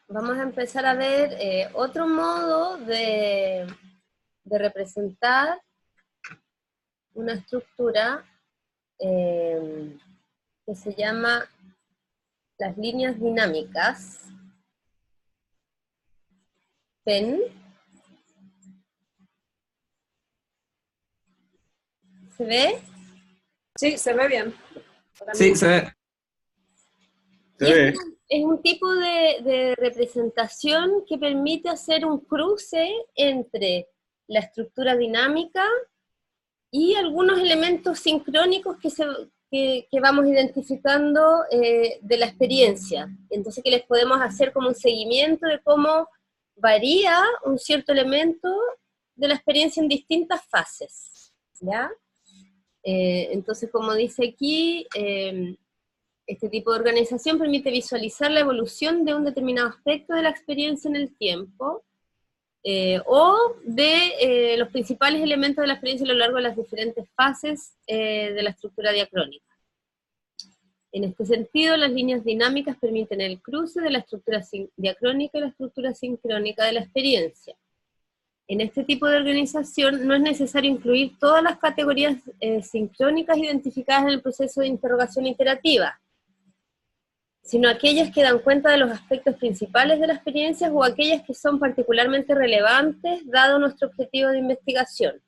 vamos a empezar a ver otro modo de representar una estructura que se llama las líneas dinámicas, PEN. ¿Se ve? Sí, se ve bien. Sí, se ve. Y es un tipo de representación que permite hacer un cruce entre la estructura dinámica y algunos elementos sincrónicos que vamos identificando de la experiencia. Entonces que les podemos hacer como un seguimiento de cómo varía un cierto elemento de la experiencia en distintas fases, ¿ya? Entonces, como dice aquí, este tipo de organización permite visualizar la evolución de un determinado aspecto de la experiencia en el tiempo, o de los principales elementos de la experiencia a lo largo de las diferentes fases de la estructura diacrónica. En este sentido, las líneas dinámicas permiten el cruce de la estructura diacrónica y la estructura sincrónica de la experiencia. En este tipo de organización no es necesario incluir todas las categorías sincrónicas identificadas en el proceso de interrogación iterativa, sino aquellas que dan cuenta de los aspectos principales de la experiencia o aquellas que son particularmente relevantes dado nuestro objetivo de investigación.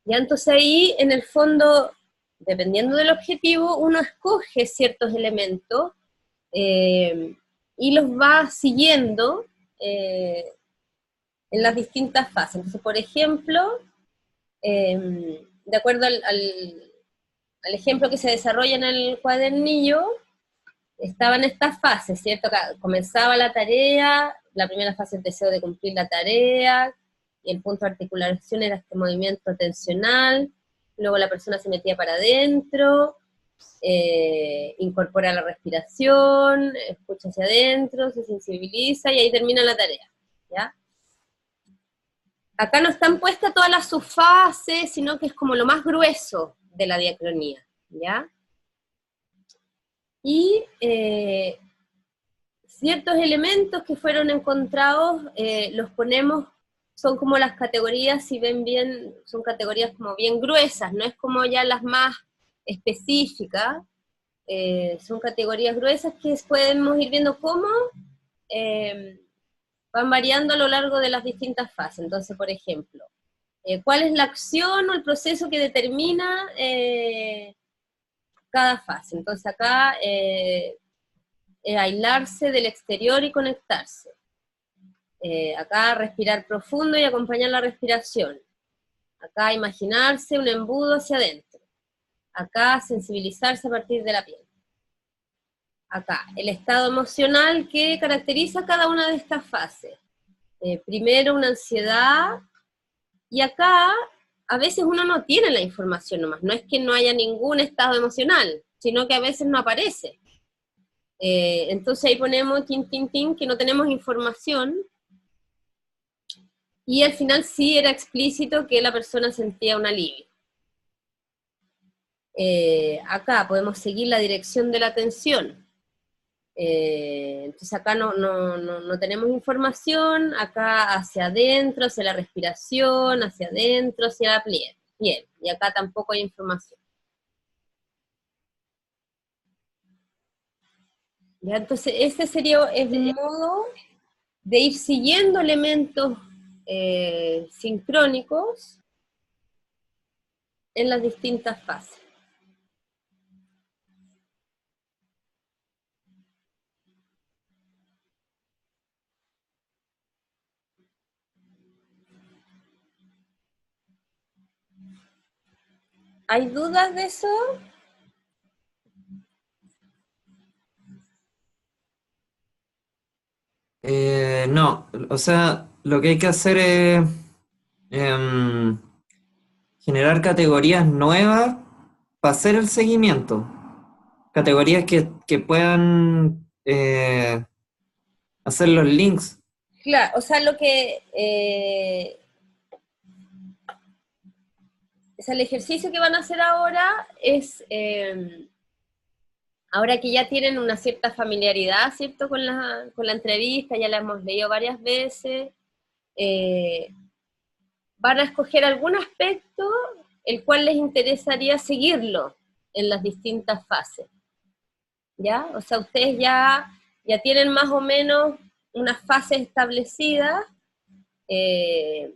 Ya entonces ahí, en el fondo, dependiendo del objetivo, uno escoge ciertos elementos y los va siguiendo en las distintas fases. Entonces, por ejemplo, de acuerdo al ejemplo que se desarrolla en el cuadernillo, estaban estas fases, ¿cierto? Comenzaba la tarea, la primera fase el deseo de cumplir la tarea, y el punto de articulación era este movimiento tensional, luego la persona se metía para adentro, incorpora la respiración, escucha hacia adentro, se sensibiliza, y ahí termina la tarea, ¿ya? Acá no están puestas todas las subfases, sino que es como lo más grueso de la diacronía, ¿ya? Y ciertos elementos que fueron encontrados los ponemos, son como las categorías, si ven bien, son categorías como bien gruesas, no es como ya las más específicas, son categorías gruesas que podemos ir viendo cómo van variando a lo largo de las distintas fases. Entonces, por ejemplo, ¿cuál es la acción o el proceso que determina cada fase? Entonces acá aislarse del exterior y conectarse. Acá respirar profundo y acompañar la respiración. Acá imaginarse un embudo hacia adentro. Acá sensibilizarse a partir de la piel. Acá el estado emocional que caracteriza cada una de estas fases. Primero una ansiedad, y acá a veces uno no tiene la información nomás, no es que no haya ningún estado emocional, sino que a veces no aparece. Entonces ahí ponemos tin, tin, tin, que no tenemos información, y al final sí era explícito que la persona sentía un alivio. Acá podemos seguir la dirección de la atención. Entonces acá no tenemos información, acá hacia adentro, hacia la respiración, hacia adentro, hacia la piel, y acá tampoco hay información. ¿Ya? Entonces ese sería el modo de ir siguiendo elementos sincrónicos en las distintas fases. ¿Hay dudas de eso? No, o sea, lo que hay que hacer es em, generar categorías nuevas para hacer el seguimiento. Categorías que puedan hacer los links. Claro, o sea, lo que o sea, el ejercicio que van a hacer ahora es ahora que ya tienen una cierta familiaridad, ¿cierto?, con la entrevista, ya la hemos leído varias veces, van a escoger algún aspecto el cual les interesaría seguirlo en las distintas fases, ¿ya? O sea, ustedes ya tienen más o menos unas fases establecidas, y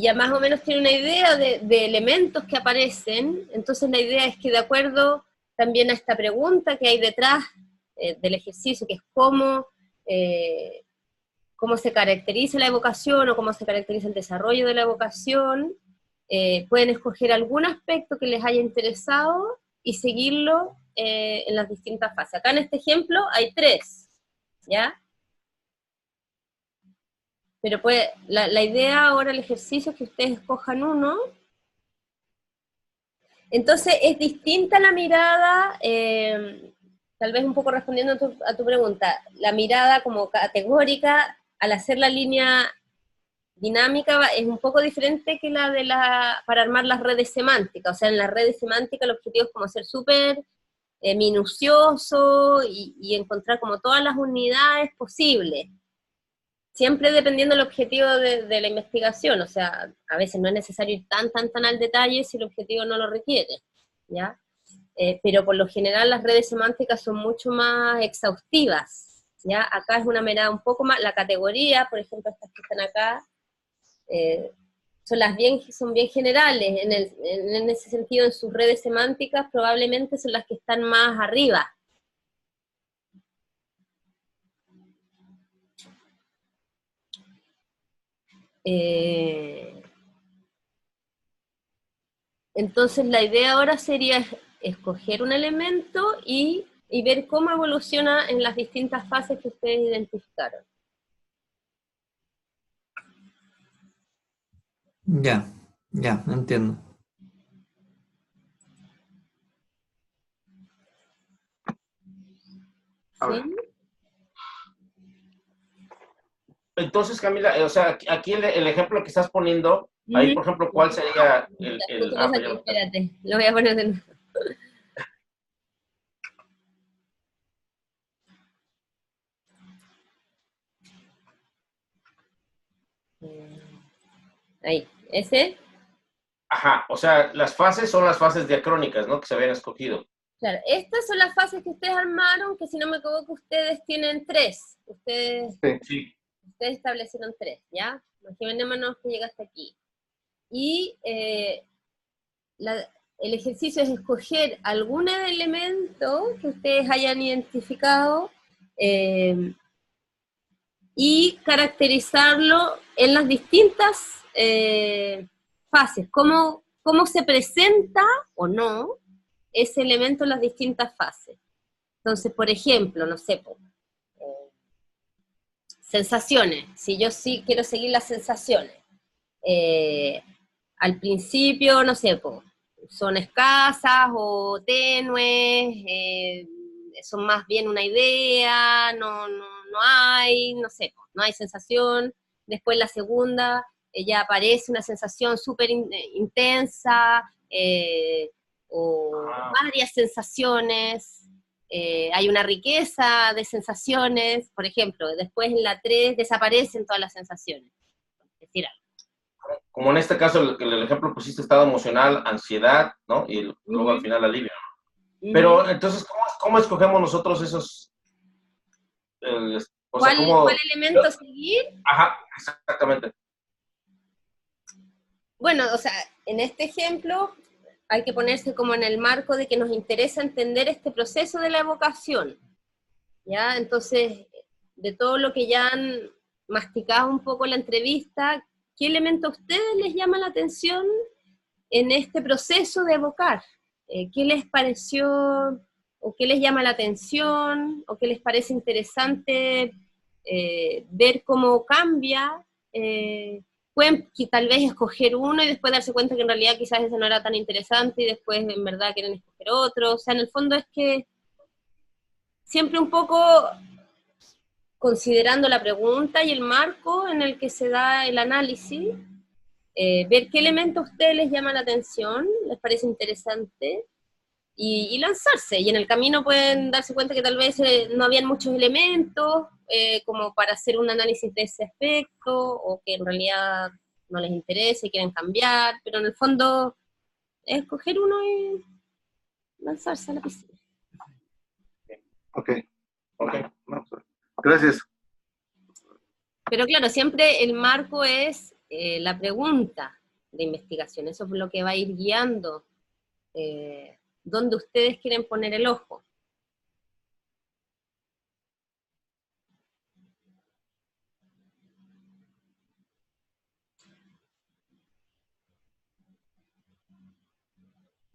ya más o menos tienen una idea de elementos que aparecen. Entonces la idea es que, de acuerdo también a esta pregunta que hay detrás del ejercicio, que es cómo se caracteriza la evocación o cómo se caracteriza el desarrollo de la evocación, pueden escoger algún aspecto que les haya interesado y seguirlo en las distintas fases. Acá en este ejemplo hay 3, ¿ya? Pero pues la idea ahora, el ejercicio, es que ustedes escojan uno. Entonces es distinta la mirada, tal vez un poco respondiendo a tu pregunta, la mirada como categórica, al hacer la línea dinámica, es un poco diferente que para armar las redes semánticas. O sea, en las redes semánticas el objetivo es como ser súper minucioso y encontrar como todas las unidades posibles, siempre dependiendo del objetivo de la investigación. O sea, a veces no es necesario ir tan al detalle si el objetivo no lo requiere, ¿ya? Pero por lo general las redes semánticas son mucho más exhaustivas, ¿ya? Acá es una mirada un poco más, la categoría, por ejemplo, estas que están acá, son bien generales, en ese sentido, en sus redes semánticas probablemente son las que están más arriba. Entonces la idea ahora sería escoger un elemento y ver cómo evoluciona en las distintas fases que ustedes identificaron. Ya, entiendo. ¿Sí? Entonces, Camila, o sea, aquí el ejemplo que estás poniendo, ahí, por ejemplo, ¿cuál sería Espérate, lo voy a poner de nuevo. Ahí, ese. Ajá, o sea, las fases son las fases diacrónicas, ¿no?, que se habían escogido. Claro, estas son las fases que ustedes armaron, que si no me equivoco ustedes tienen 3. Ustedes establecieron 3, ¿ya? Imaginémonos que llegaste aquí. Y el ejercicio es escoger algún elemento que ustedes hayan identificado y caracterizarlo en las distintas fases. ¿Cómo se presenta o no ese elemento en las distintas fases? Entonces, por ejemplo, no sé, sensaciones. Si yo sí quiero seguir las sensaciones, al principio, no sé, son escasas o tenues, son más bien una idea, no hay, no sé, no hay sensación. Después la segunda, ya aparece una sensación súper intensa, o varias sensaciones, hay una riqueza de sensaciones. Por ejemplo, después en la 3 desaparecen todas las sensaciones. Es decir, como en este caso, el ejemplo pusiste estado emocional, ansiedad, ¿no? Y luego al final alivio. Pero entonces, ¿cómo escogemos nosotros esos? ¿Cuál elemento seguir? Ajá, exactamente. Bueno, o sea, en este ejemplo hay que ponerse como en el marco de que nos interesa entender este proceso de la evocación, ¿ya? Entonces, de todo lo que ya han masticado un poco en la entrevista, ¿qué elemento a ustedes les llama la atención en este proceso de evocar? ¿Qué les pareció, o qué les llama la atención, o qué les parece interesante ver cómo cambia? Pueden tal vez escoger uno y después darse cuenta que en realidad quizás ese no era tan interesante y después en verdad quieren escoger otro. O sea, en el fondo es que siempre un poco considerando la pregunta y el marco en el que se da el análisis, ver qué elemento a ustedes les llama la atención, les parece interesante, y lanzarse. Y en el camino pueden darse cuenta que tal vez no habían muchos elementos como para hacer un análisis de ese aspecto, o que en realidad no les interesa y quieren cambiar, pero en el fondo es escoger uno y lanzarse a la piscina. Ok. Gracias. Pero claro, siempre el marco es la pregunta de investigación, eso es lo que va a ir guiando dónde ustedes quieren poner el ojo.